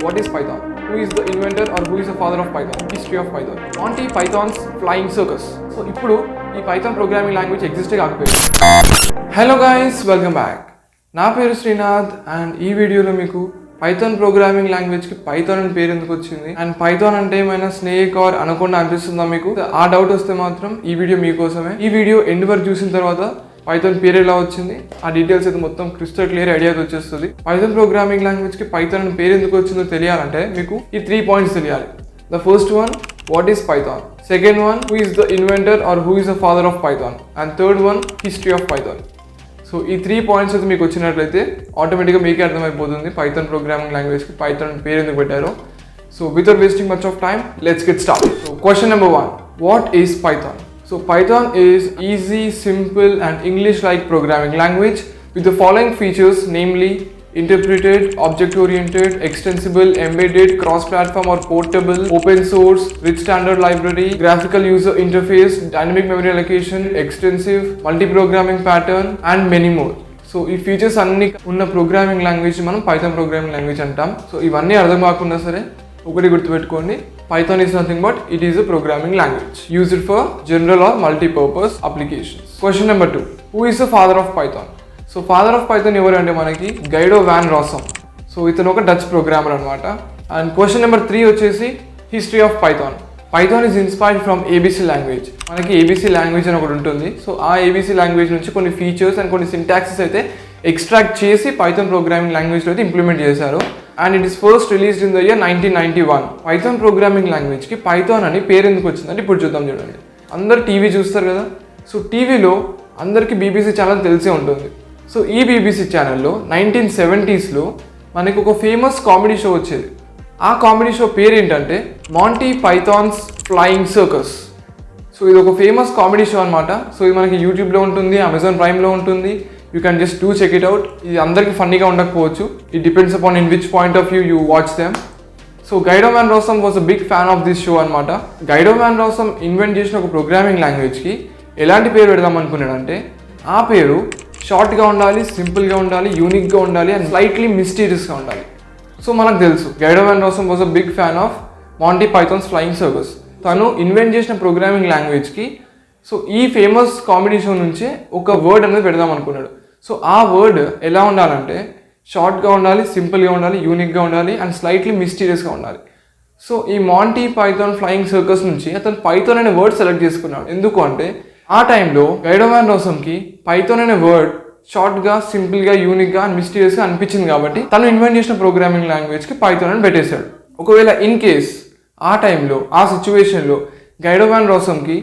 What is Python? Who is the inventor or who is the father of Python? History of Python. Monty Python's Flying Circus. So ఇప్పుడు ఈ Python programming language ఎగ్జిస్టే కాకపోయింది. Hello guys, welcome back. నా పేరు Srinath and ఈ వీడియోలో మీకు Python programming లాంగ్వేజ్కి పైథాన్ అని పేరు ఎందుకు వచ్చింది అండ్ పైథాన్ అంటే ఏమైనా స్నేక్ ఆర్ అనకుండా అనిపిస్తుందా మీకు? ఆ డౌట్ వస్తే మాత్రం ఈ వీడియో మీకోసమే. ఈ వీడియో ఎండ్ వరకు చూసిన తర్వాత పైథాన్ పేరు ఎలా వచ్చింది ఆ డీటెయిల్స్ అయితే మొత్తం క్రిస్టల్ క్లియర్ ఐడియా వచ్చేస్తుంది. పైథాన్ ప్రోగ్రామింగ్ లాంగ్వేజ్కి పైథాన్ అని పేరు ఎందుకు వచ్చిందో తెలియాలంటే మీకు ఈ 3 పాయింట్స్ తెలియాలి. The first one, what is Python? Second one, who is the inventor or who is the father of Python? And third one, history of Python. So ఈ 3 పాయింట్స్ అయితే మీకు వచ్చినట్లయితే ఆటోమేటిక్గా మీకే అర్థమైపోతుంది పైథాన్ ప్రోగ్రామింగ్ లాంగ్వేజ్కి పైథాన్ పేరు ఎందుకు పెట్టారో. So without wasting much of time, let's get start. So question number 1, what is Python? So Python is easy, simple and English-like programming language with the following features, namely interpreted, object-oriented, extensible, embedded, cross-platform or portable, open source, rich standard library, graphical user interface, dynamic memory allocation, extensive, multi-programming pattern and many more. So ఈ features అన్ని ఉన్న programming language మనం Python programming language అంటాం. So ఇవన్నీ అర్థం కాకుండా సరే ఒకటి గుర్తుపెట్టుకోండి, Python is nothing but it is a programming language used for general or multi-purpose applications. Question number 2, who is the father of Python? So father of Python ఎవరు అంటే మనకి గైడో వాన్ రాసమ్. సో ఇతను ఒక Dutch programmer అనమాట. And question number 3 వచ్చేసి history of Python. Python is inspired from ABC language. మనకి ABC language అని ఒకటి ఉంటుంది. సో ఆ ఏబీసీ లాంగ్వేజ్ నుంచి కొన్ని ఫీచర్స్ అండ్ కొన్ని సింటాక్సెస్ అయితే ఎక్స్ట్రాక్ట్ చేసి పైథాన్ ప్రోగ్రామింగ్ లాంగ్వేజ్లో అయితే ఇంప్లిమెంట్ చేశారు. And it is first released in the year 1991. Python programming లాంగ్వేజ్కి పైథాన్ అని పేరు ఎందుకు వచ్చిందంటే ఇప్పుడు చూద్దాం. చూడండి, అందరు టీవీ చూస్తారు కదా. సో టీవీలో అందరికీ బీబీసీ ఛానల్ తెలిసే ఉంటుంది. సో ఈ బీబీసీ ఛానల్లో 1970s మనకి ఒక ఫేమస్ కామెడీ షో వచ్చేది. ఆ కామెడీ షో పేరు ఏంటంటే Monty Python's Flying Circus. So ఇది ఒక ఫేమస్ కామెడీ షో అనమాట. సో ఇది మనకి యూట్యూబ్లో ఉంటుంది, అమెజాన్ ప్రైమ్లో ఉంటుంది. You can just do check it out. ఇది అందరికీ ఫన్నీగా ఉండకపోవచ్చు. It depends upon in which point of view you watch them. So Guido van Rossum was a big fan of this show అనమాట. గైడో వాన్ రాసమ్ ఇన్వెంట్ చేసిన ఒక programming లాంగ్వేజ్కి ఎలాంటి పేరు పెడదాం అనుకున్నాడంటే ఆ పేరు షార్ట్గా ఉండాలి, సింపుల్గా ఉండాలి, యూనిక్గా ఉండాలి అండ్ స్లైట్లీ మిస్టీరియస్గా ఉండాలి. సో మనకు తెలుసు Guido van Rossum was a big fan of Monty Python's Flying Circus. తను ఇన్వెంట్ చేసిన ప్రోగ్రామింగ్ లాంగ్వేజ్కి సో ఈ ఫేమస్ కామెడీ షో నుంచే ఒక వర్డ్ అనేది పెడదాం అనుకున్నాడు. సో ఆ వర్డ్ ఎలా ఉండాలంటే షార్ట్గా ఉండాలి, సింపుల్గా ఉండాలి, యూనిక్గా ఉండాలి అండ్ స్లైట్లీ మిస్టీరియస్గా ఉండాలి. సో ఈ మాంటీ పైథాన్ ఫ్లయింగ్ సర్కస్ నుంచి అతను పైథాన్ అనే వర్డ్ సెలెక్ట్ చేసుకున్నాడు. ఎందుకు అంటే ఆ టైంలో గైడో వాన్ రాసమ్కి పైథాన్ అనే వర్డ్ షార్ట్గా, సింపుల్గా, యూనిక్గా అండ్ మిస్టీరియస్గా అనిపించింది కాబట్టి తను ఇన్వెంట్ చేసిన ప్రోగ్రామింగ్ లాంగ్వేజ్కి పైథాన్ అని పెట్టేశాడు. ఒకవేళ ఇన్ కేస్ ఆ టైంలో ఆ సిచ్యువేషన్లో గైడో వాన్ రాసమ్కి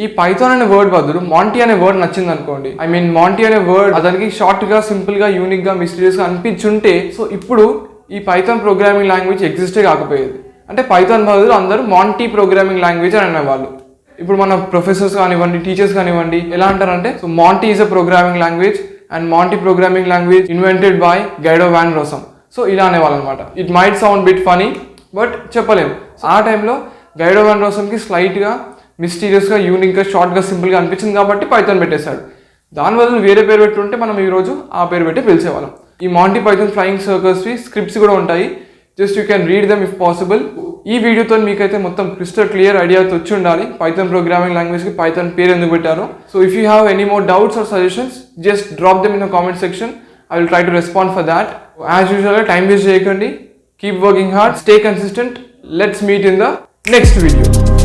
ఈ పైథాన్ అనే వర్డ్ బదులు మాంటీ అనే వర్డ్ నచ్చింది అనుకోండి, ఐ మీన్ మాంటీ అనే వర్డ్ అతనికి షార్ట్గా, సింపుల్గా, యూనిక్గా, మిస్టీరియస్గా అనిపించుంటే సో ఇప్పుడు ఈ పైథాన్ ప్రోగ్రామింగ్ లాంగ్వేజ్ ఎగ్జిస్టే కాకపోయేది. అంటే పైథాన్ బదులు అందరూ మాంటీ ప్రోగ్రామింగ్ లాంగ్వేజ్ అని అనేవాళ్ళు. ఇప్పుడు మన ప్రొఫెసర్స్ కానివ్వండి, టీచర్స్ కానివ్వండి ఎలా అంటారంటే so Monty is a programming language and Monty programming language invented by Guido van Rossum. So ఇలా అనేవాళ్ళు అనమాట. It might sound bit funny but చెప్పలేము. ఆ టైంలో గైడో వాన్ రాసమ్కి స్లైట్గా, మిస్టీరియస్గా, యూనిక్గా, షార్ట్గా, సింపుల్గా అనిపించింది కాబట్టి పైథాన్ పెట్టేశాడు. దాని బదులు వేరే పేరు పెట్టుంటే మనం ఈరోజు ఆ పేరు పెట్టి పిలిచేవాళ్ళం. ఈ మాంటీ పైథాన్ ఫ్లయింగ్ సర్కస్వి స్క్రిప్ట్స్ కూడా ఉంటాయి. Just you can read them if possible. ఈ వీడియోతో మీకైతే మొత్తం క్రిస్టల్ క్లియర్ ఐడియా వచ్చి ఉండాలి పైథాన్ ప్రోగ్రామింగ్ లాంగ్వేజ్కి పైథాన్ పేరు ఎందుకు పెట్టారో. So if you have any more doubts are suggestions just drop them in the comment section. I will try to respond for that. As యూజువల్గా టైం వేస్ట్ చేయకండి. Keep working hard, stay consistent. Let's meet in the next video.